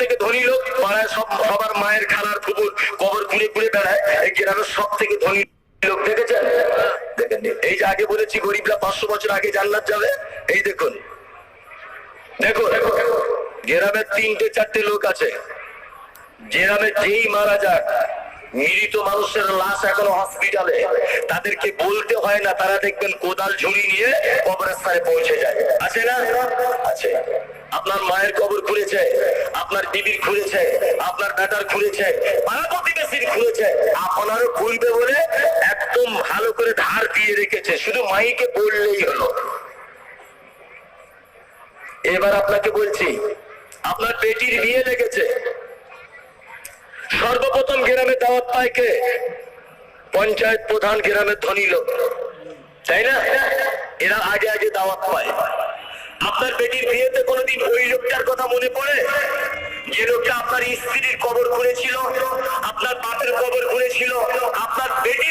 থেকে ধনী লোক পাড়ায়, সবার মায়ের খালার ফুপুর কবর ঘুরে ঘুরে বেড়ায়। এই গ্রামের সব থেকে ধনী লোক দেখেছেন? দেখেন, এই যে আগে বলেছি গরিবরা 500 বছর আগে জান্নাত যাবে, এই দেখুন দেখুন গ্রামের 3-4টে লোক আছে, গ্রামে যেই মারা যাক, মৃত মানুষের লাশ এখনো হসপিটালে, তাদেরকে বলতে হয় না, তারা দেখবেন কোদাল ঝুড়ি নিয়ে কবরস্থানে পৌঁছে যায়। আছে না? আছে। আপনার মায়ের কবর খুঁড়েছে, আপনার বিবির খুঁড়েছে, আপনার বেটার খুঁড়েছে, পাড়া প্রতিবেশীর খুঁড়েছে, আপনারও খুঁড়বে বলে একদম ভালো করে ধার দিয়ে রেখেছে, শুধু মাইকে বললেই হলো। এবার আপনাকে বলছি, আপনার বেটির বিয়ে লেগেছে, সর্বপ্রথম গ্রামে দাওয়াত পায় কে? পঞ্চায়েত প্রধান, গ্রামের ধনী লোক, তাই না? এরা আগে আগে দাওয়াত পায়। আপনার বেটির বিয়েতে কোনোদিন ওই লোকটার কথা মনে পড়ে যে লোকটা আপনার স্ত্রীর কবর খুঁড়েছিল, আপনার বাপের কবর খুঁড়েছিল, আপনার বেটি